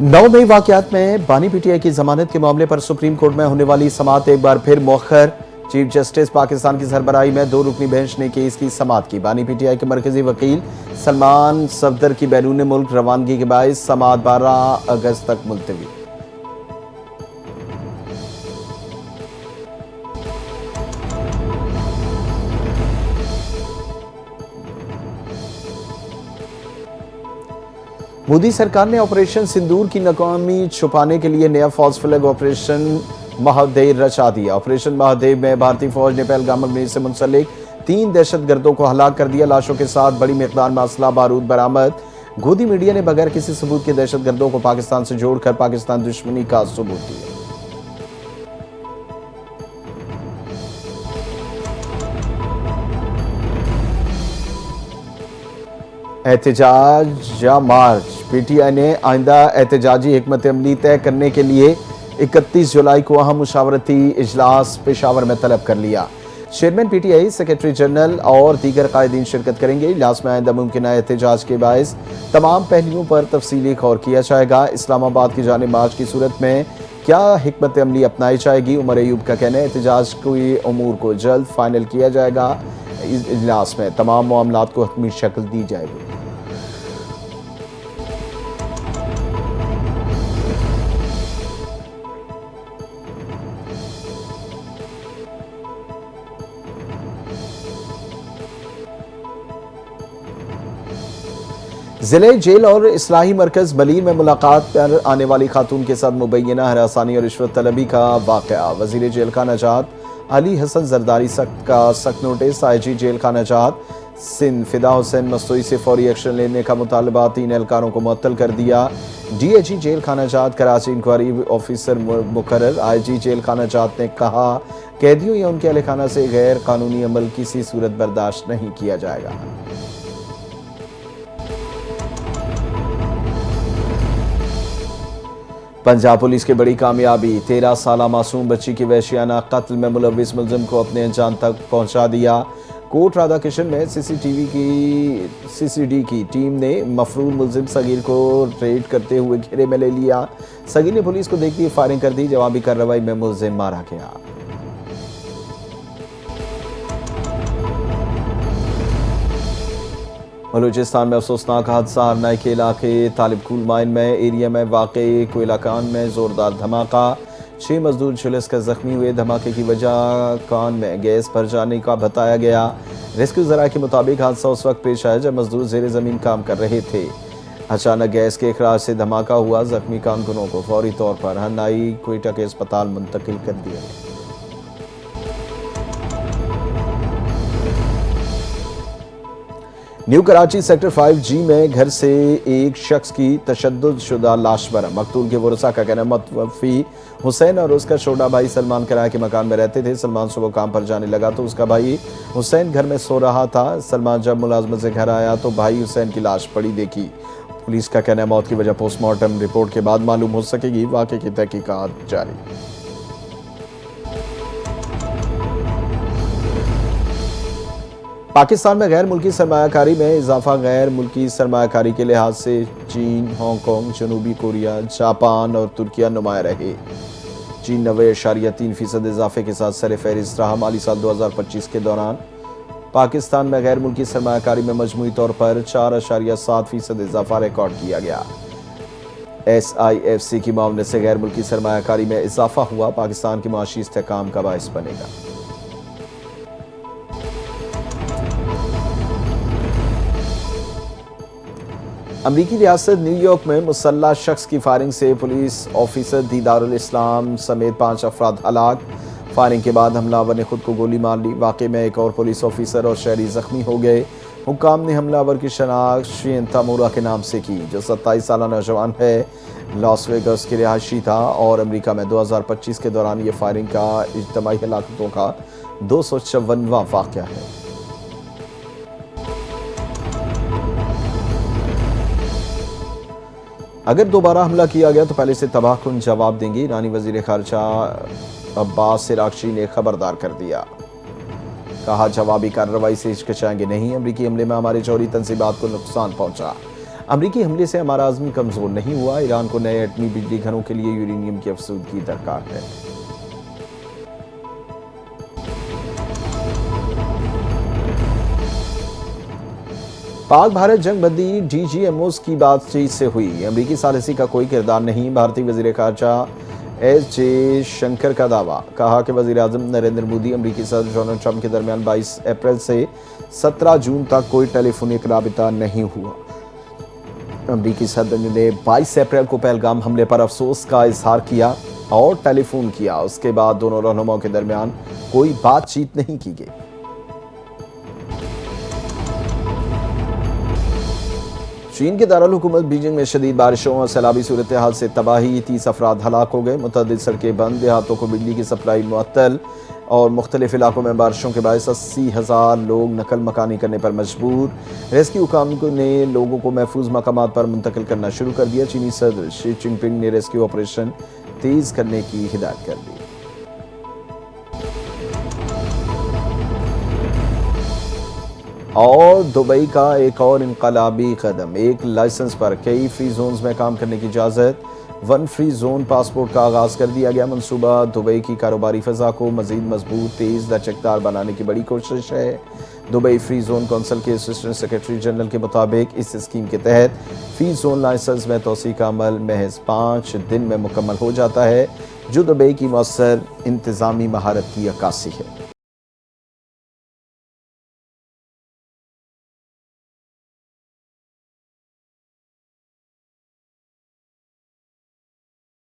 9 मई वाकयात में बानी पीटीआई की जमानत के मामले पर सुप्रीम कोर्ट में होने वाली समाअत एक बार फिर मौखर। चीफ जस्टिस पाकिस्तान की सरबराही में 2 रुकनी बेंच ने केस की समाअत की। बानी पीटीआई के मरकजी वकील सलमान सफदर की बैरून मुल्क रवानगी के बायस समाअत 12 अगस्त तक मुलतवी। मोदी सरकार ने ऑपरेशन सिंदूर की नाकामी छुपाने के लिए नया फॉल्स फ्लैग ऑपरेशन महादेव रचा दिया। ऑपरेशन महादेव में भारतीय फौज ने पहलगाम अग्नि से मुंसलिक 3 दहशतगर्दों को हलाक कर दिया। लाशों के साथ बड़ी मिकदार में असला बारूद बरामद। गोदी मीडिया ने बगैर किसी सबूत के दहशतगर्दों को पाकिस्तान से जोड़कर पाकिस्तान दुश्मनी का सबूत दिया। एहतजाज या मार्च। पीटीआई ने आइंदा एहतजाजी हिकमत अमली तय करने के लिए 31 जुलाई को अहम मुशावरती इजलास पेशावर में तलब कर लिया। चेयरमैन पीटीआई, सेक्रेटरी जनरल और दीगर कायदीन शिरकत करेंगे। इजलास में आइंदा मुमकिन एहतजाज के बायस तमाम पहलुओं पर तफसीली गौर किया जाएगा। इस्लामाबाद की जानिब मार्च की सूरत में क्या हिकमत अमली अपनाई जाएगी? उमर अयूब का कहना है एहतजाज के अमूर को जल्द फाइनल किया जाएगा। इजलास में तमाम मामलात को हतमी शक्ल दी जाएगी। जिले जेल और इस्लाही मरकज बलीर में मुलाकात पर आने वाली खातून के साथ मुबैना हरासानी और रिश्वत तलबी का वाक़या। वजीर जेल का नजात अली हसन जरदारी का सख्त नोटिस। आईजी जेल का नजात सिंध फिदा हुसैन मस्तूई से फौरी एक्शन लेने का मुतालबा। 3 एहलकारों को मुअत्तल कर दिया। डीएजी जेल का नजात कराची इंक्वायरी ऑफिसर मुकर्रर। आईजी जेल का नजात ने कहा कैदियों या उनके अहलखाना से गैर कानूनी अमल किसी सूरत बर्दाश्त नहीं किया जाएगा। पंजाब पुलिस की बड़ी कामयाबी। 13 साला मासूम बच्ची की वहशियाना कत्ल में मुलविस मुलजिम को अपने अंजाम तक पहुंचा दिया। कोट राधा किशन में सीसीडी की टीम ने मफरूर मुलजिम सगीर को रेड करते हुए घेरे में ले लिया। सगीर ने पुलिस को देखते ही फायरिंग कर दी। जवाबी कार्रवाई में मुलजिम मारा गया। बलूचिस्तान में अफसोसनाक हादसा। हरनाई के इलाके तालिबकुल माइन में एरिया में वाक़ई कोयला कान में जोरदार धमाका। 6 मजदूर झुलस कर जख्मी हुए। धमाके की वजह कान में गैस भर जाने का बताया गया। रेस्क्यू जरा के मुताबिक हादसा उस वक्त पेश आया जब मजदूर जेर ज़मीन काम कर रहे थे। अचानक गैस के इखराज से धमाका हुआ। जख्मी कारकुनों को फौरी तौर पर हरनाई क्वेटा के अस्पताल मुंतकिल कर दिया। न्यू कराची सेक्टर 5G में घर से एक शख्स की तशद्दुदशुदा लाश बरामद। मकतूल के वरसा का कहना मुतवफ़ी हुसैन और उसका छोटा भाई सलमान किराए के मकान में रहते थे। सलमान सुबह काम पर जाने लगा तो उसका भाई हुसैन घर में सो रहा था। सलमान जब मुलाजमत से घर आया तो भाई हुसैन की लाश पड़ी देखी। पुलिस का कहना है मौत की वजह पोस्टमार्टम रिपोर्ट के बाद मालूम हो सकेगी। वाक़े की तहकीकात जारी। पाकिस्तान में गैर मुल्की सरमायाकारी में इजाफा। गैर मुल्की सरमायाकारी के लिहाज से चीन, हांगकांग, जनूबी कोरिया, जापान और तुर्किया नुमाया रहे। चीन 90.3% इजाफे के साथ सर फहरिस्त रहा। माली साल 2025 के दौरान पाकिस्तान में गैर मुल्की सरमायाकारी में मजमूई तौर पर 4.7% इजाफा रिकॉर्ड किया गया। SIFC की मामले से गैर मुल्की सरमायाकारी में इजाफा हुआ। पाकिस्तान की मुआशी इस्तेहकाम का बाइस बनेगा। अमरीकी रियासत न्यूयॉर्क में मुसल्लह शख्स की फायरिंग से पुलिस ऑफिसर दीदारुल इस्लाम समेत 5 अफराद हलाक। फायरिंग के बाद हमलावर ने खुद को गोली मार ली। वाक़े में एक और पुलिस ऑफिसर और शहरी जख्मी हो गए। हुक्काम ने हमलावर की शनाख्त शियन तमूरा के नाम से की, जो 27 साल नौजवान है। लॉस वेगस के रिहायशी था और अमरीका में 2025 के दौरान ये फायरिंग का इज्तमाई हलाकतों का 254वां वाक़या है। अगर दोबारा हमला किया गया तो पहले से तबाहकुन जवाब देंगे। ईरानी वजीर खारजा अब्बास इराक्ची ने खबरदार कर दिया। कहा जवाबी कार्रवाई से हिचकिचाएंगे नहीं। अमरीकी हमले में हमारे जौहरी तंजीबात को नुकसान पहुंचा। अमरीकी हमले से हमारा आज़म कमज़ोर नहीं हुआ, ईरान को नए एटमी बिजली घरों के लिए यूरेनियम की अफसुदगी दरकार है। पाक भारत जंगबंदी DGMOs की बातचीत से हुई, अमरीकी सालिसी का कोई किरदार नहीं, भारतीय वज़ीर ख़ारजा S जयशंकर का दावा। कहा कि वज़ीर आज़म नरेंद्र मोदी अमरीकी सदर डोनाल्ड ट्रंप के दरमियान 22 अप्रैल से 17 जून तक कोई टेलीफोनिक राबिता नहीं हुआ। अमरीकी सदर ने 22 अप्रैल को पहलगाम हमले पर अफसोस का इजहार किया और टेलीफोन किया। उसके बाद दोनों रहनुमाओं के दरमियान कोई बातचीत नहीं की गई। चीन के दारुल हुकूमत बीजिंग में शदीद बारिशों और सैलाबी सूरत हाल से तबाही, 30 अफराद हलाक हो गए। मुतअद्दिद सड़कें बंद, देहातों को बिजली की सप्लाई मुअत्तल और मुख्तलिफ इलाकों में बारिशों के बायस 80,000 लोग नकल मकानी करने पर मजबूर। रेस्क्यू काम ने लोगों को महफूज मकामात पर मुंतकिल करना शुरू कर दिया। चीनी सदर शी जिनपिंग ने रेस्क्यू ऑपरेशन तेज करने की हिदायत कर दी। और दुबई का एक और इनकलाबी कदम, एक लाइसेंस पर कई फ्री जोन्स में काम करने की इजाज़त। 1 फ्री जोन पासपोर्ट का आगाज़ कर दिया गया। मंसूबा दुबई की कारोबारी फ़ज़ा को मज़ीद मजबूत, तेज़, लचकदार बनाने की बड़ी कोशिश है। दुबई फ्री जोन कौंसिल के असिस्टेंट सेक्रेटरी जनरल के मुताबिक इस स्कीम के तहत फ्री जोन लाइसेंस में तोसी का अमल महज 5 दिन में मुकम्मल हो जाता है, जो दुबई की मौसर इंतज़ामी महारत की अक्कासी है।